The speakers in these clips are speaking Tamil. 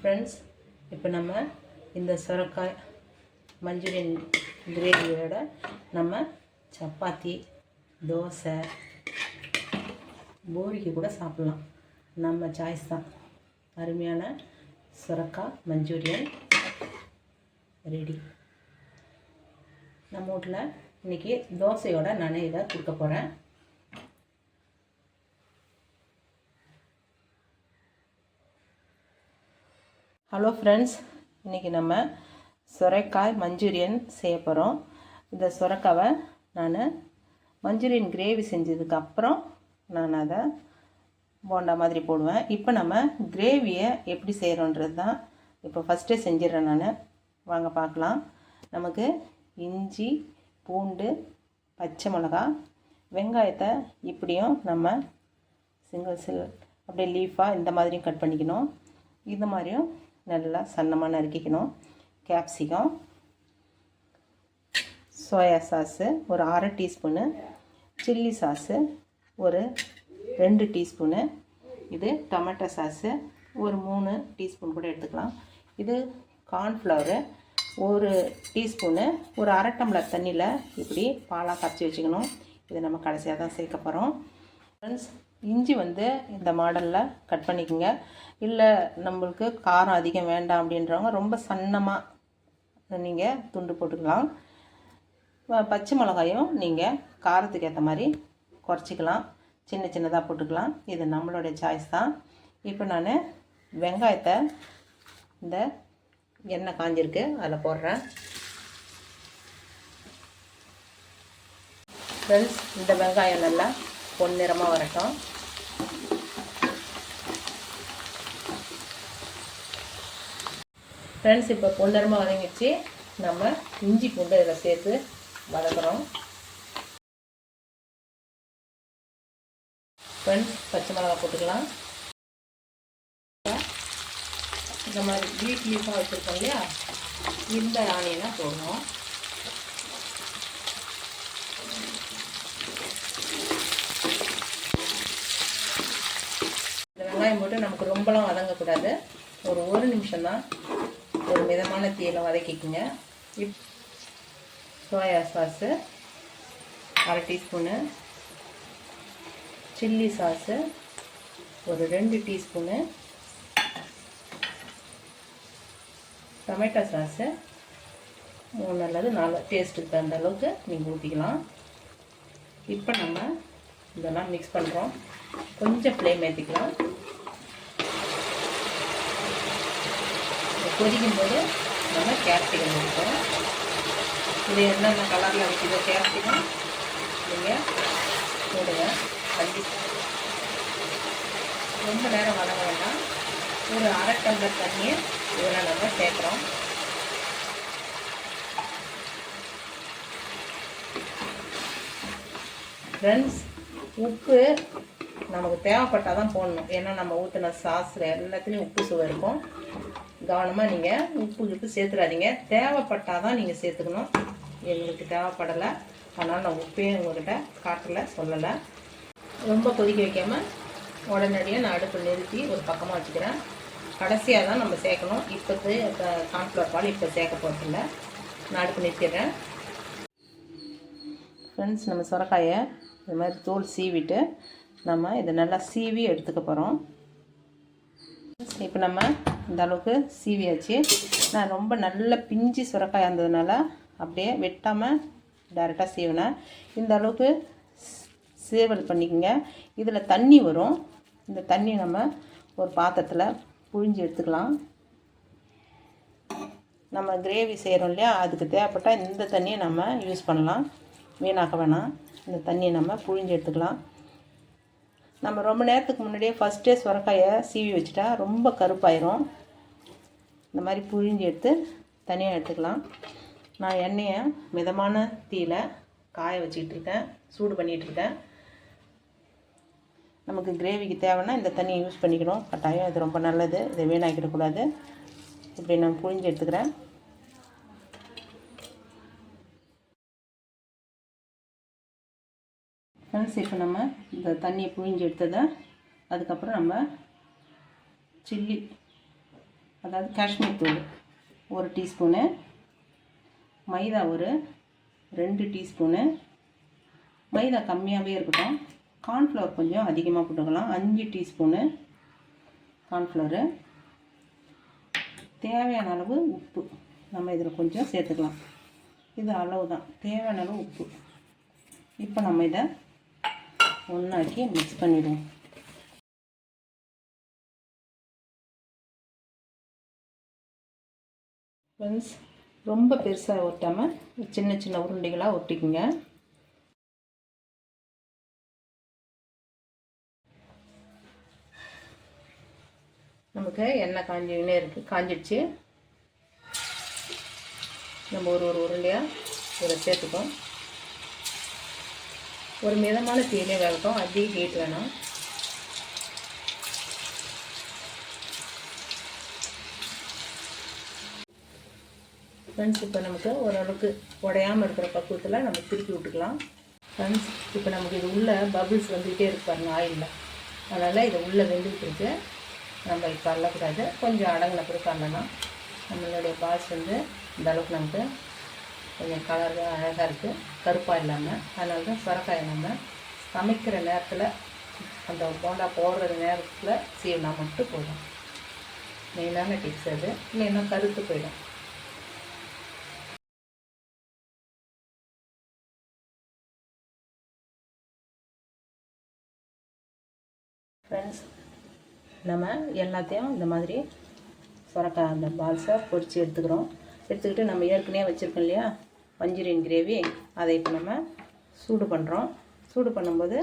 ஃப்ரெண்ட்ஸ், இப்போ நம்ம இந்த சுரக்காய் மஞ்சூரியன் கிரேவியோட நம்ம சப்பாத்தி, தோசை, பூரிக்கு கூட சாப்பிட்லாம். நம்ம சாய்ஸ் தான். அருமையான சுரக்காய் மஞ்சூரியன் ரெடி. நம்ம வீட்டில் இன்றைக்கி தோசையோட நான் இதை கொடுக்க போகிறேன். ஹலோ ஃப்ரெண்ட்ஸ், இன்றைக்கி நம்ம சுரைக்காய் மஞ்சூரியன் செய்ய போகிறோம். இந்த சுரைக்காவை நான் மஞ்சூரியன் கிரேவி செஞ்சதுக்கப்புறம் நான் அதை போண்டா மாதிரி போடுவேன். இப்போ நம்ம கிரேவியை எப்படி செய்கிறோன்றது தான் இப்போ ஃபஸ்ட்டே செஞ்சிடறேன் நான். வாங்க பார்க்கலாம். நமக்கு இஞ்சி, பூண்டு, பச்சை மிளகா, வெங்காயத்தை இப்படியும் நம்ம சிங்கிள் அப்படியே லீஃபாக இந்த மாதிரியும் கட் பண்ணிக்கணும். இந்த மாதிரியும் நல்லா சன்னமாக நறுக்கிக்கணும். கேப்சிகம், சோயா சாஸு ஒரு 1/2 டீஸ்பூனு, சில்லி சாஸு ஒரு 2 டீஸ்பூனு, இது டொமேட்டோ சாஸு ஒரு 3 டீஸ்பூன் கூட எடுத்துக்கலாம். இது கார்ன்ஃப்ளவரு ஒரு டீஸ்பூனு, ஒரு 1/2 டம்ளர் தண்ணியில் இப்படி பாலாக கரைச்சி வச்சுக்கணும். இது நம்ம கடைசியாக தான் சேர்க்க போகிறோம். ஃப்ரெண்ட்ஸ், இஞ்சி இந்த மாடலில் கட் பண்ணிக்கோங்க. இல்லை நம்மளுக்கு காரம் அதிகம் வேண்டாம் அப்படின்றவங்க ரொம்ப சன்னமாக நீங்கள் துண்டு போட்டுக்கலாம். பச்சை மிளகாயும் நீங்கள் காரத்துக்கு ஏற்ற மாதிரி குறைச்சிக்கலாம், சின்ன சின்னதாக போட்டுக்கலாம். இது நம்மளுடைய சாய்ஸ் தான். இப்போ நான் வெங்காயத்தை இந்த எண்ணெய் காஞ்சிருக்கு அதில் போடுறேன். ஃப்ரெண்ட்ஸ், இந்த வெங்காயம் நல்லா பொன்னிறமாக வரட்டும். ஃப்ரெண்ட்ஸ், இப்போ பொன்னிறமாக வதங்கிடுச்சு. நம்ம இஞ்சி பூண்டு இதில் சேர்த்து வதக்குறோம். ஃப்ரெண்ட்ஸ், பச்சை மிளகா போட்டுக்கலாம். இந்த மாதிரி வீட் லீஃபாக வச்சுருக்கோம் இல்லையா, இந்த ஆனியனை போடணும். இந்த வெங்காயம் போட்டு நமக்கு ரொம்பலாம் வதங்கக்கூடாது. ஒரு நிமிஷம் தான் ஒரு மிதமான தீயில் வதக்கிக்குங்க. Soya sauce 1/2 teaspoon, chilli sauce ஒரு 2 டீஸ்பூனு, டொமேட்டோ சாஸு 3 அல்லது 4 டேஸ்ட்டுக்கு தகுந்த அளவுக்கு நீங்கள் ஊற்றிக்கலாம். இப்போ நம்ம இதெல்லாம் மிக்ஸ் பண்ணுறோம். கொஞ்சம் ஃப்ளேம் ஏற்றிக்கலாம். கொதிக்கும் போது நம்ம கேப்சிகம் எடுப்போம். இது என்னென்ன கலரில் வைக்கிதோ கேப்சிகம் நீங்கள் போடுங்க. கண்டிப்பாக ரொம்ப நேரம் வதங்க வேண்டாம். ஒரு 1/2 டம்ளர் தண்ணியை இதில் நம்ம சேர்க்குறோம். ஃப்ரெண்ட்ஸ், உப்பு நமக்கு தேவைப்பட்டால் தான் போடணும். ஏன்னா நம்ம ஊற்றின சாஸில் எல்லாத்துலேயும் உப்பு சுவை இருக்கும். கவனமாக நீங்கள் உப்பு சேர்த்துடாதீங்க. தேவைப்பட்டால் தான் நீங்கள் சேர்த்துக்கணும். எங்களுக்கு தேவைப்படலை, அதனால் நான் உப்பையும் உங்கள்கிட்ட காட்டலை, சொல்லலை. ரொம்ப கொதிக்க வைக்காமல் உடனடியாக நான் அடுப்பு நிறுத்தி ஒரு பக்கமாக வச்சுக்கிறேன். கடைசியாக தான் நம்ம சேர்க்கணும். இப்போ கார்ன்ஃப்ளவர் பால் இப்போ சேர்க்க போகிறதில்ல. நான் அடுப்பு நிறுத்திடுறேன். ஃப்ரெண்ட்ஸ், நம்ம சுரைக்காயை இது மாதிரி தோல் சீவிட்டு நம்ம இதை நல்லா சீவி எடுத்துக்க போகிறோம். இப்போ நம்ம இந்த அளவுக்கு சீவியாச்சு. நான் ரொம்ப நல்ல பிஞ்சு சுரைக்காய் இருந்ததுனால அப்படியே வெட்டாமல் டைரெக்டாக சீவினேன். இந்த அளவுக்கு சேவல் பண்ணிக்கோங்க. இதில் தண்ணி வரும். இந்த தண்ணி நம்ம ஒரு பாத்திரத்தில் புழிஞ்சு எடுத்துக்கலாம். நம்ம கிரேவி செய்கிறோம் இல்லையா, அதுக்கு தேவைப்பட்டால் இந்த தண்ணியை நம்ம யூஸ் பண்ணலாம், வீணாக்க வேணாம். இந்த தண்ணியை நம்ம புழிஞ்சு எடுத்துக்கலாம். நம்ம ரொம்ப நேரத்துக்கு முன்னாடியே ஃபஸ்ட்டே சுரைக்காயை சீவி வச்சுட்டா ரொம்ப கருப்பாயிரும். இந்த மாதிரி புழிஞ்சு எடுத்து தனியாக எடுத்துக்கலாம். நான் எண்ணெயை மிதமான தீயில் காய வச்சுக்கிட்டு இருக்கேன், சூடு பண்ணிகிட்ருக்கேன். நமக்கு கிரேவிக்கு தேவைன்னா இந்த தண்ணியை யூஸ் பண்ணிக்கணும் கட்டாயம். இது ரொம்ப நல்லது, இதை வீணாக்கிடக்கூடாது. இப்படி நான் புழிஞ்சு எடுத்துக்கிறேன். ஃப்ரெண்ட்ஸ், இப்போ நம்ம இந்த தண்ணியை புழிஞ்சு எடுத்ததை அதுக்கப்புறம் நம்ம சில்லி அதாவது காஷ்மீர் தூள் 1 டீஸ்பூனு, மைதா ஒரு 2 டீஸ்பூனு, மைதா கம்மியாகவே இருக்கட்டும். கார்ன்ஃப்ளவர் கொஞ்சம் அதிகமாக போட்டுக்கலாம், 5 டீஸ்பூனு கார்ன்ஃப்ளவரு. தேவையான அளவு உப்பு நம்ம இதில் கொஞ்சம் சேர்த்துக்கலாம். இது அளவு தான், தேவையான அளவு உப்பு. இப்போ நம்ம இதை ஒன்றாக்கி மிக்ஸ் பண்ணிவிடுவோம். ஃப்ரெண்ட்ஸ், ரொம்ப பெருசாக ஒட்டாமல் சின்ன சின்ன உருண்டைகளாக ஒட்டிக்குங்க. நமக்கு எண்ணெய் காஞ்சினே இருக்குது, காஞ்சிடுச்சு. நம்ம ஒரு உருண்டையாக இதில் சேர்த்துப்போம். ஒரு மிதமான தீயிலே வேகட்டும், அதிக ஹீட் வேணும். ஃப்ரெண்ட்ஸ், இப்போ நமக்கு ஓரளவுக்கு உடையாமல் இருக்கிற பக்குவத்தில் நம்ம திருப்பி விட்டுக்கலாம். ஃப்ரெண்ட்ஸ், இப்போ நமக்கு இது உள்ள பபிள்ஸ் வந்துக்கிட்டே இருக்கு பாருங்க ஆயிலில். அதனால் இது உள்ளே வெந்துக்கிட்டு இருக்கு. நம்ம இப்போ அள்ளக்கூடாது, கொஞ்சம் அடங்கின பிறகு அள்ளலாம். நம்மளுடைய பால்ஸ் வந்து இந்த அளவுக்கு நமக்கு கொஞ்சம் கலர் அழகாக இருக்குது, கருப்பாக இல்லாமல். அதனால தான் சுரக்காயை நம்ம சமைக்கிற நேரத்தில் அந்த போண்டா போடுற நேரத்தில் சீவினா மட்டும் போதும். மெயினான டிப்ஸ் அது, இல்லைன்னா கருத்து போயிடும். ஃப்ரெண்ட்ஸ், நம்ம எல்லாத்தையும் இந்த மாதிரி சுரக்காய் அந்த பால்ஸை பொரித்து எடுத்துக்கிட்டு நம்ம ஏற்கனவே வச்சுருக்கோம் இல்லையா மஞ்சூரியன் கிரேவி, அதை இப்போ நம்ம சூடு பண்ணுறோம். சூடு பண்ணும்போது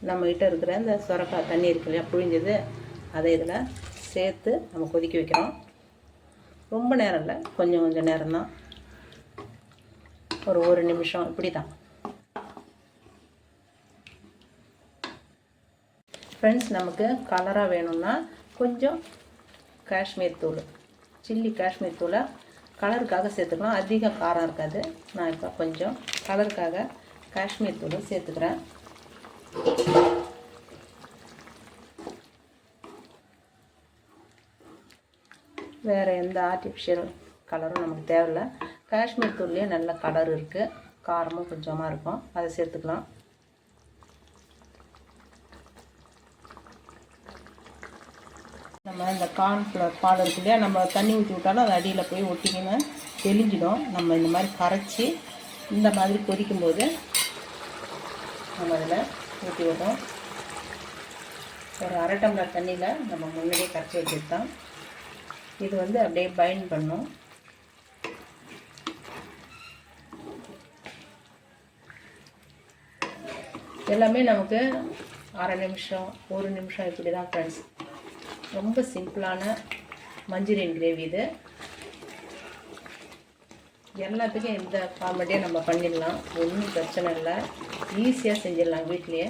நம்மக்கிட்ட இருக்கிற இந்த சுரக்காய் தண்ணி இருக்கு இல்லையா புழிஞ்சது, அதை இதில் சேர்த்து நம்ம கொதிக்க வைக்கிறோம். ரொம்ப நேரம் இல்லை, கொஞ்சம் நேரம்தான், ஒரு 1 நிமிஷம் இப்படி தான். ஃப்ரெண்ட்ஸ், நமக்கு கலராக வேணும்னா கொஞ்சம் காஷ்மீர் தூள், சில்லி காஷ்மீர் தூளை கலருக்காக சேர்த்துக்கலாம். அதிக காரம் இருக்காது. நான் இப்போ கொஞ்சம் கலருக்காக காஷ்மீர் தூளை சேர்த்துக்கிறேன். வேறு எந்த ஆர்டிஃபிஷியல் கலரும் நமக்கு தேவையில்லை. காஷ்மீர் தூள்லேயே நல்ல கலர் இருக்குது, காரமும் கொஞ்சமாக இருக்கும், அதை சேர்த்துக்கலாம். நம்ம இந்த கார்ன்ஃப்ளவர் பால் இருக்கு இல்லையா, நம்ம தண்ணி ஊற்றி விட்டாலும் அது அடியில் போய் ஒட்டிக்கின்னு தெளிஞ்சிடும். நம்ம இந்த மாதிரி கரைச்சி இந்த மாதிரி கொதிக்கும்போது நம்ம அதில் ஊற்றி விடுறோம். ஒரு 1/2 டம்ளர் தண்ணியில் நம்ம முன்னாடியே கரைச்சி வச்சுருக்கோம். இது வந்து அப்படியே பைண்ட் பண்ணும். எல்லாமே நமக்கு 1/2 நிமிஷம் 1 நிமிஷம் இப்படி தான் ஃப்ரெண்ட்ஸ். ரொம்ப சிம்பிளான மஞ்சூரியன் கிரேவி இது. எல்லாத்துக்கும் எந்த ஃபார்மேட்டையும் நம்ம பண்ணிடலாம், ஒன்றும் பிரச்சனை இல்லை, ஈஸியாக செஞ்சிடலாம் வீட்லேயே.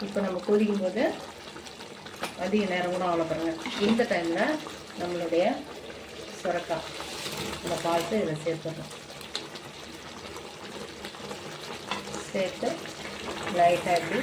இப்போ நம்ம கொதிக்கும் போது அதிக நேரம் கூட ஆகல பாருங்க. இந்த டைமில் நம்மளுடைய சுரக்காய் இந்த பால்ஸை இதில் சேர்த்துடணும். சேர்த்து லைட்டாக இப்படி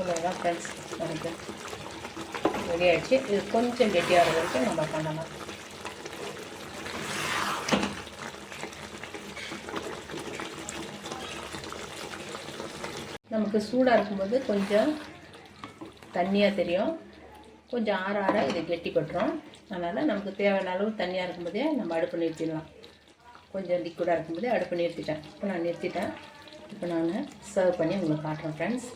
இவ்வளோதான் ஃப்ரெண்ட்ஸ், நமக்கு ரெடி ஆகிடுச்சு. இது கொஞ்சம் கெட்டியாக வரைக்கும் நம்ம பண்ணலாம். நமக்கு சூடாக இருக்கும்போது கொஞ்சம் தண்ணியாக தெரியும், கொஞ்சம் ஆற ஆற இது கெட்டிப்பட்டுரும். அதனால் நமக்கு தேவையான அளவு தண்ணியாக இருக்கும்போதே நம்ம அடுப்பு நிறுத்திடலாம். கொஞ்சம் லிக்விடாக இருக்கும்போதே அடுப்பு நிறுத்திட்டேன். இப்போ நான் நிறுத்திட்டேன். இப்போ நான் சர்வ் பண்ணி உங்களுக்கு காட்டுறேன் ஃப்ரெண்ட்ஸ்.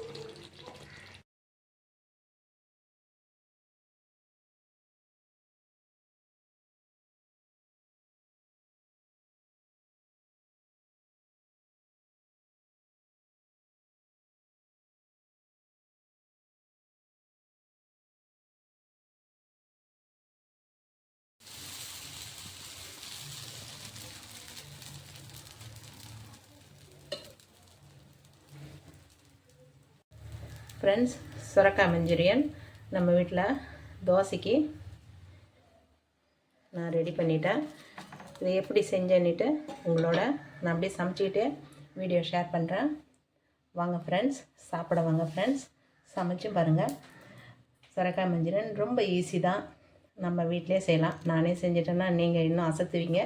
ஃப்ரெண்ட்ஸ், சுரக்காய் மஞ்சூரியன் நம்ம வீட்டில் தோசைக்கு நான் ரெடி பண்ணிட்டேன். இதை எப்படி செஞ்சேன்னுட்டு உங்களோட நான் அப்படியே சமைச்சிக்கிட்டே வீடியோ ஷேர் பண்ணுறேன். வாங்க ஃப்ரெண்ட்ஸ், சாப்பிட வாங்க ஃப்ரெண்ட்ஸ். சமைச்சு பாருங்கள். சுரைக்காய் மஞ்சூரியன் ரொம்ப ஈஸி தான், நம்ம வீட்டிலே செய்யலாம். நானே செஞ்சிட்டேன்னா நீங்கள் இன்னும் அசத்துவீங்க.